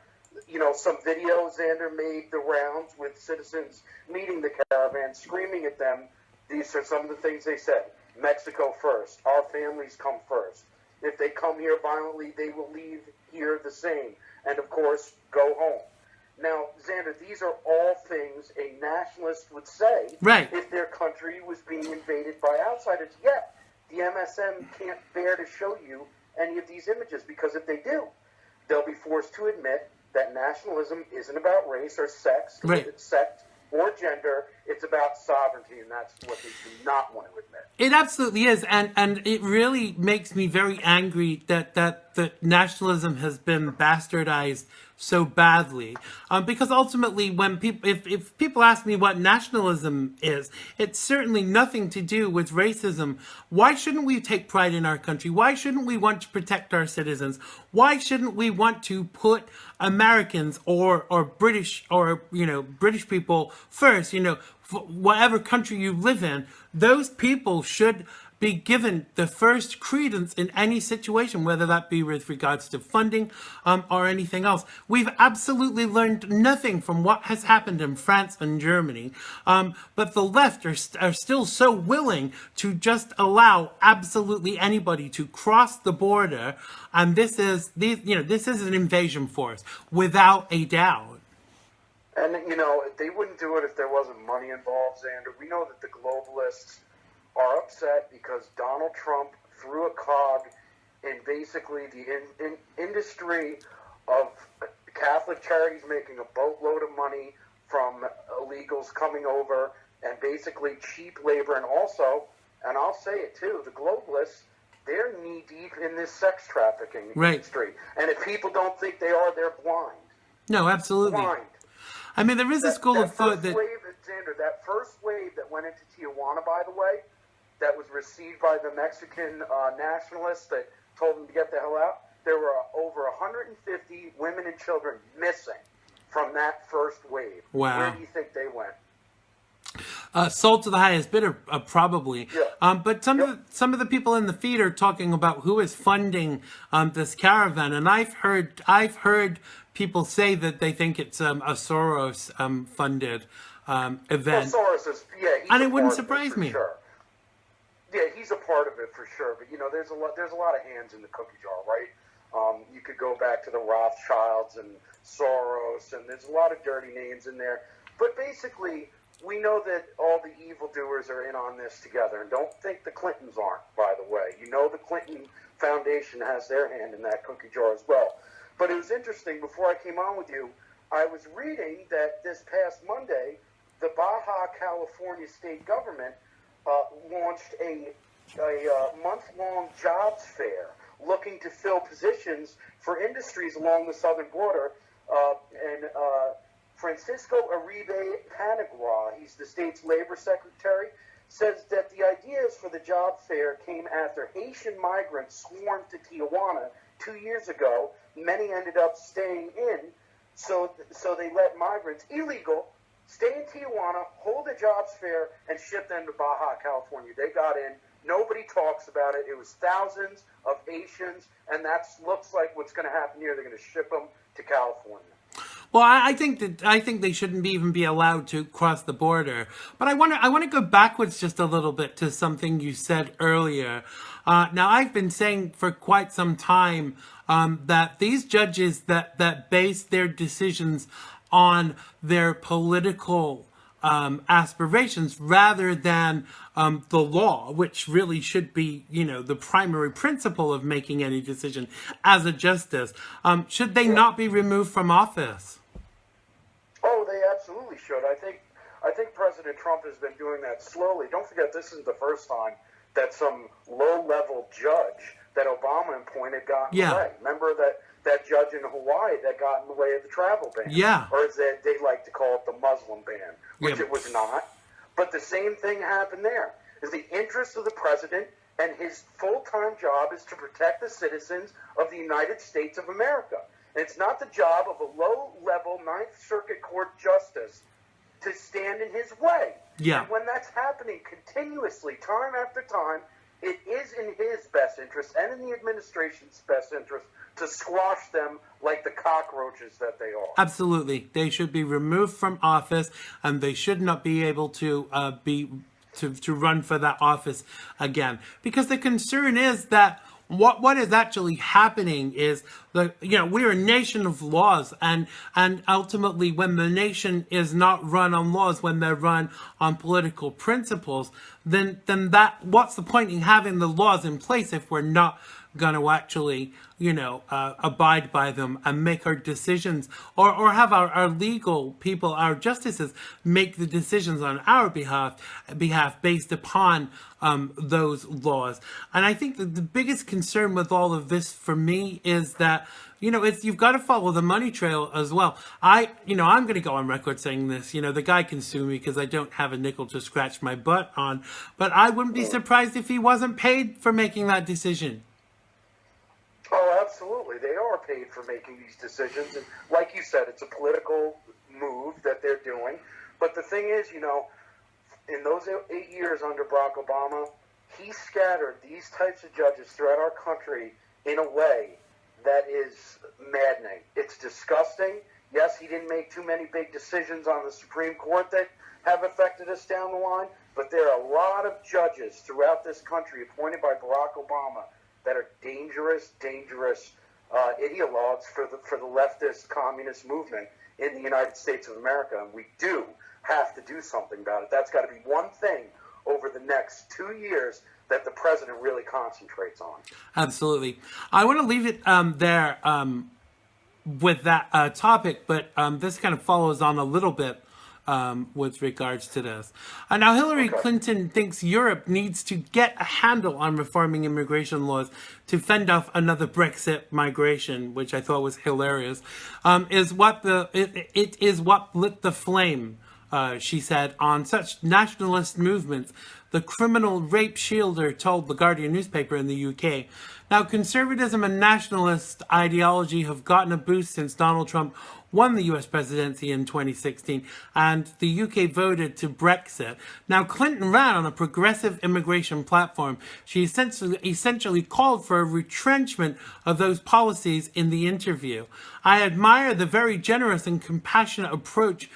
You know, some videos Xander made the rounds with citizens meeting the caravan, screaming at them. These are some of the things they said. Mexico first. Our families come first. If they come here violently, they will leave here the same. And, of course, go home. Now, Xander, these are all things a nationalist would say if their country was being invaded by outsiders. Yet, the MSM can't bear to show you any of these images, because if they do, they'll be forced to admit that nationalism isn't about race or sex, sect or gender. It's about sovereignty, and that's what they do not want to admit. It absolutely is, and it really makes me very angry that nationalism has been bastardized so badly. Because ultimately, when people, if people ask me what nationalism is, it's certainly nothing to do with racism. Why shouldn't we take pride in our country? Why shouldn't we want to protect our citizens? Why shouldn't we want to put Americans or British or British people first? Whatever country you live in, those people should be given the first credence in any situation, whether that be with regards to funding or anything else. We've absolutely learned nothing from what has happened in France and Germany, but the left are still so willing to just allow absolutely anybody to cross the border, and this is an invasion force, without a doubt. And, they wouldn't do it if there wasn't money involved, Xander. We know that the globalists are upset because Donald Trump threw a cog in basically the industry of Catholic charities making a boatload of money from illegals coming over, and basically cheap labor. And also, and I'll say it too, the globalists, they're knee-deep in this sex trafficking industry. And if people don't think they are, they're blind. No, absolutely. Blind. I mean, there is a school of thought that... Xander, that first wave that went into Tijuana, by the way, that was received by the Mexican nationalists that told them to get the hell out, there were over 150 women and children missing from that first wave. Wow. Where do you think they went? Sold to the highest bidder, probably. Yeah. But some of the people in the feed are talking about who is funding this caravan, and I've heard people say that they think it's a Soros funded event. Well, Soros is, and it wouldn't surprise me. Sure. Yeah, he's a part of it for sure. But there's a lot of hands in the cookie jar, right? You could go back to the Rothschilds and Soros, and there's a lot of dirty names in there. But basically, we know that all the evildoers are in on this together. And don't think the Clintons aren't, by the way. The Clinton Foundation has their hand in that cookie jar as well. But it was interesting, before I came on with you, I was reading that this past Monday, the Baja California state government launched a month-long jobs fair looking to fill positions for industries along the southern border. And Francisco Uribe Panagua, he's the state's labor secretary, says that the ideas for the job fair came after Haitian migrants swarmed to Tijuana 2 years ago. Many ended up staying in, so they let migrants, illegal, stay in Tijuana, hold a jobs fair, and ship them to Baja California. They got in. Nobody talks about it. It was thousands of Haitians, and that looks like what's going to happen here. They're going to ship them to California. Well, I think they shouldn't even be allowed to cross the border. But I want to go backwards just a little bit to something you said earlier. Now, I've been saying for quite some time that these judges that base their decisions on their political aspirations rather than the law, which really should be, the primary principle of making any decision as a justice. Should they not be removed from office? Oh, they absolutely should. I think President Trump has been doing that slowly. Don't forget, this isn't the first time that some low-level judge that Obama appointed got in the way. Remember that judge in Hawaii that got in the way of the travel ban? Yeah. Or as they like to call it, the Muslim ban, which it was not. But the same thing happened there. Is the interest of the president, and his full-time job is to protect the citizens of the United States of America. And it's not the job of a low-level Ninth Circuit Court justice to stand in his way. Yeah. And when that's happening continuously, time after time, it is in his best interest and in the administration's best interest to squash them like the cockroaches that they are. Absolutely. They should be removed from office, and they should not be able to to run for that office again. Because the concern is that what is actually happening is we're a nation of laws, and ultimately when the nation is not run on laws, when they're run on political principles, then that what's the point in having the laws in place if we're not going to actually abide by them and make our decisions, or have our legal people, our justices, make the decisions on our behalf based upon those laws. And I think that the biggest concern with all of this for me is that you've got to follow the money trail as well. I'm going to go on record saying this. The guy can sue me because I don't have a nickel to scratch my butt on, but I wouldn't be surprised if he wasn't paid for making that decision. Oh, absolutely. They are paid for making these decisions. And like you said, it's a political move that they're doing. But the thing is, in those 8 years under Barack Obama, he scattered these types of judges throughout our country in a way that is maddening. It's disgusting. Yes, he didn't make too many big decisions on the Supreme Court that have affected us down the line, but there are a lot of judges throughout this country appointed by Barack Obama that are dangerous ideologues for the leftist communist movement in the United States of America, and we do have to do something about it. That's got to be one thing over the next 2 years that the president really concentrates on. Absolutely. I want to leave it there with that topic, but this kind of follows on a little bit with regards to this. Now, Hillary Clinton thinks Europe needs to get a handle on reforming immigration laws to fend off another Brexit migration, which I thought was hilarious. It is what lit the flame, she said, on such nationalist movements. The criminal rape shielder told the Guardian newspaper in the UK. Now, conservatism and nationalist ideology have gotten a boost since Donald Trump won the US presidency in 2016 and the UK voted to Brexit. Now, Clinton ran on a progressive immigration platform. She essentially called for a retrenchment of those policies in the interview. I admire the very generous and compassionate approaches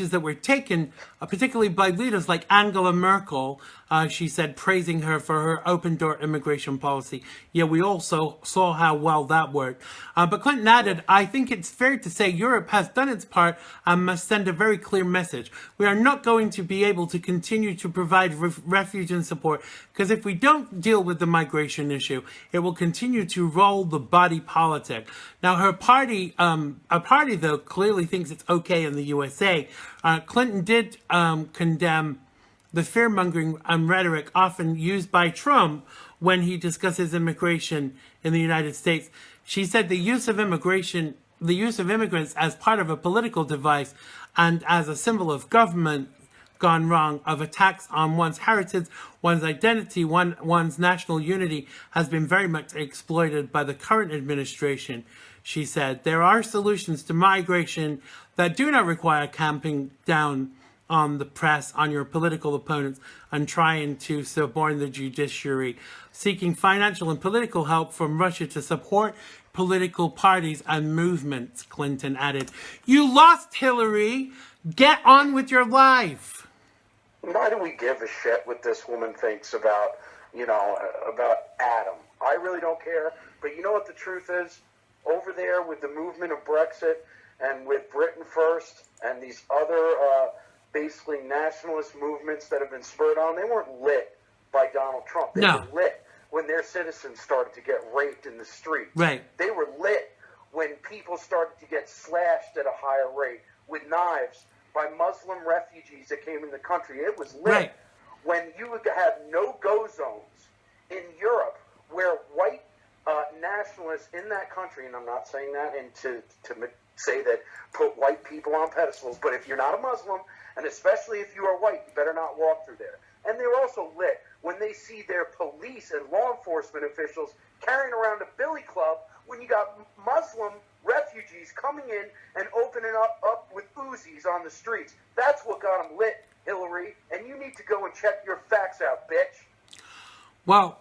that were taken, particularly by leaders like Angela Merkel she said, praising her for her open-door immigration policy. Yeah, we also saw how well that worked. But Clinton added, I think it's fair to say Europe has done its part and must send a very clear message. We are not going to be able to continue to provide refuge and support, because if we don't deal with the migration issue, it will continue to roll the body politic. Now, her party, though, clearly thinks it's okay in the USA. Clinton did condemn the fear-mongering rhetoric often used by Trump when he discusses immigration in the United States. She said the use of immigrants as part of a political device and as a symbol of government gone wrong, of attacks on one's heritage, one's identity, one's national unity, has been very much exploited by the current administration. She said, there are solutions to migration that do not require clamping down on the press, on your political opponents, and trying to suborn the judiciary, seeking financial and political help from Russia to support political parties and movements, Clinton added. You lost, Hillary. Get on with your life. Why do we give a shit what this woman thinks about, about Adam? I really don't care. But you know what the truth is? Over there with the movement of Brexit and with Britain First and these other basically nationalist movements that have been spurred on, they weren't lit by Donald Trump. They were lit when their citizens started to get raped in the streets. Right. They were lit when people started to get slashed at a higher rate with knives by Muslim refugees that came in the country. It was lit when you would have no-go zones in Europe where white nationalists in that country, and I'm not saying that and to say that put white people on pedestals, but if you're not a Muslim, and especially if you are white, you better not walk through there. And they're also lit when they see their police and law enforcement officials carrying around a billy club when you got Muslim refugees coming in and opening up with Uzis on the streets. That's what got them lit, Hillary, and you need to go and check your facts out, bitch. Well,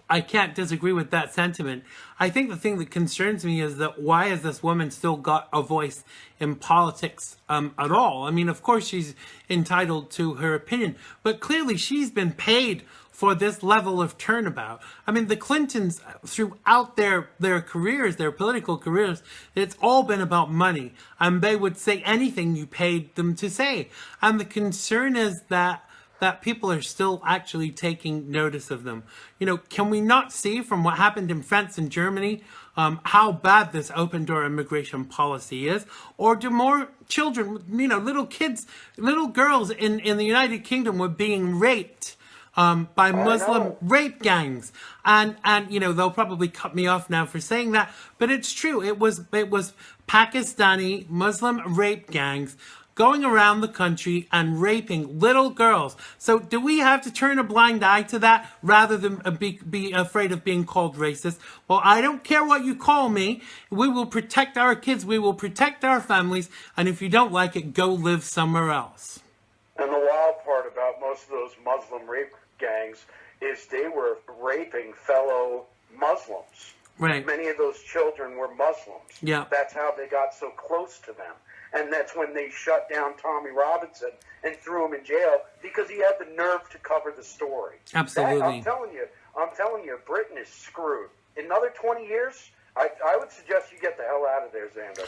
I can't disagree with that sentiment. I think the thing that concerns me is that why has this woman still got a voice in politics at all? I mean, of course she's entitled to her opinion, but clearly she's been paid for this level of turnabout. I mean, the Clintons, throughout their careers, their political careers, it's all been about money. And they would say anything you paid them to say. And the concern is that people are still actually taking notice of them. Can we not see from what happened in France and Germany how bad this open-door immigration policy is? Or do more children, little kids, little girls in the United Kingdom were being raped by Muslim rape gangs? And they'll probably cut me off now for saying that, but it's true. It was Pakistani Muslim rape gangs going around the country and raping little girls. So do we have to turn a blind eye to that rather than be afraid of being called racist? Well, I don't care what you call me. We will protect our kids. We will protect our families. And if you don't like it, go live somewhere else. And the wild part about most of those Muslim rape gangs is they were raping fellow Muslims. Right. Many of those children were Muslims. Yeah. That's how they got so close to them. And that's when they shut down Tommy Robinson and threw him in jail because he had the nerve to cover the story. Absolutely. I'm telling you, Britain is screwed. In another 20 years, I would suggest you get the hell out of there, Xander.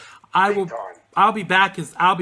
I'll be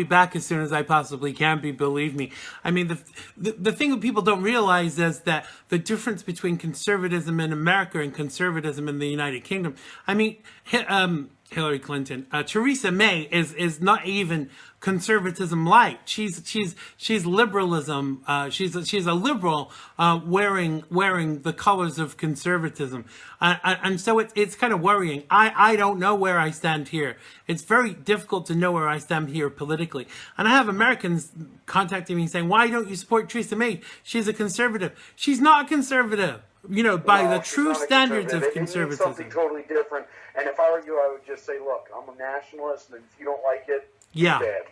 back as soon as I possibly can be. Believe me. I mean, the thing that people don't realize is that the difference between conservatism in America and conservatism in the United Kingdom. I mean, Hillary Clinton, Theresa May is not even conservatism light. She's liberalism. She's a liberal wearing the colors of conservatism, and so it's kind of worrying. I don't know where I stand here. It's very difficult to know where I stand here politically, and I have Americans contacting me saying, "Why don't you support Theresa May? She's a conservative." She's not a conservative. By the true standards of conservatism. It means something totally different. And if I were you, I would just say, look, I'm a nationalist, and if you don't like it, yeah, bad.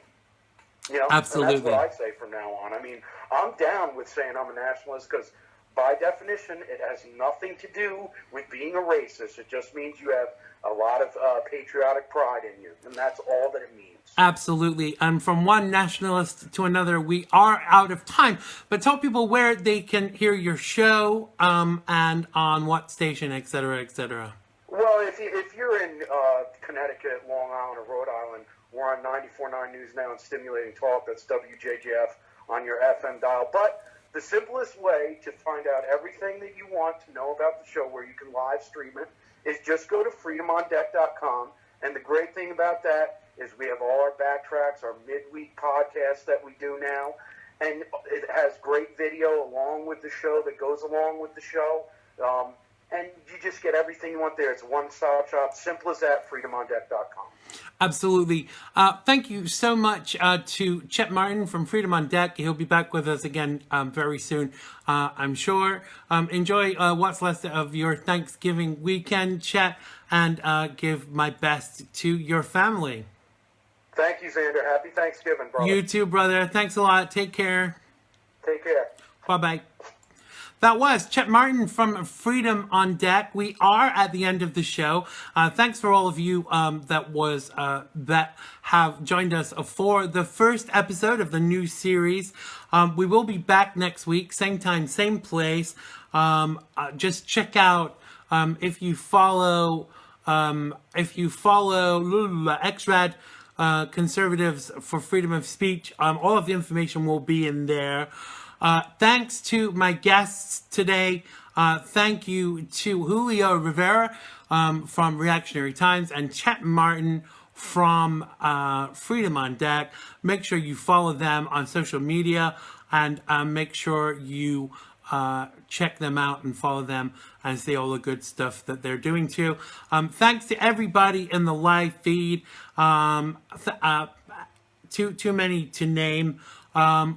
Absolutely. And that's what I say from now on. I mean, I'm down with saying I'm a nationalist because by definition, it has nothing to do with being a racist. It just means you have a lot of patriotic pride in you, and that's all that it means. Absolutely. And from one nationalist to another, we are out of time. But tell people where they can hear your show and on what station, et cetera, et cetera. Well, if you're in Connecticut, Long Island, or Rhode Island, we're on 94.9 News Now and Stimulating Talk. That's WJJF on your FM dial. But the simplest way to find out everything that you want to know about the show, where you can live stream it, is just go to freedomondeck.com. And the great thing about that is we have all our backtracks, our midweek podcasts that we do now. And it has great video along with the show that goes along with the show. And you just get everything you want there. It's a one-stop shop. Simple as that, freedomondeck.com. Absolutely. Thank you so much to Chet Martin from Freedom on Deck. He'll be back with us again very soon, I'm sure. Enjoy what's left of your Thanksgiving weekend, Chet, and give my best to your family. Thank you, Xander. Happy Thanksgiving, brother. You too, brother. Thanks a lot. Take care. Take care. Bye-bye. That was Chet Martin from Freedom on Deck. We are at the end of the show. Thanks for all of you that have joined us for the first episode of the new series. We will be back next week, same time, same place. Just check out if you follow XRad Conservatives for Freedom of Speech. All of the information will be in there. Thanks to my guests today. Thank you to Julio Rivera from Reactionary Times and Chet Martin from Freedom on Deck. Make sure you follow them on social media and make sure you check them out and follow them and see all the good stuff that they're doing too. Thanks to everybody in the live feed. Too many to name.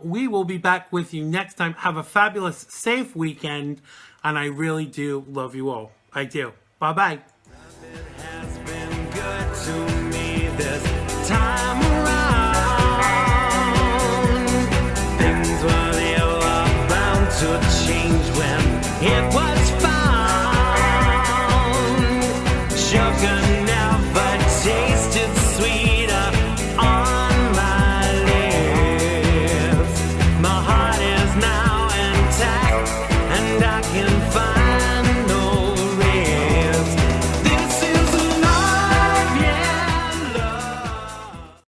We will be back with you next time. Have a fabulous, safe weekend, and I really do love you all. I do. Bye-bye. It has been good to me this time around. Things were never bound to change when it was found. Sugar never tasted sweeter on my lips. My heart is now intact, and I can find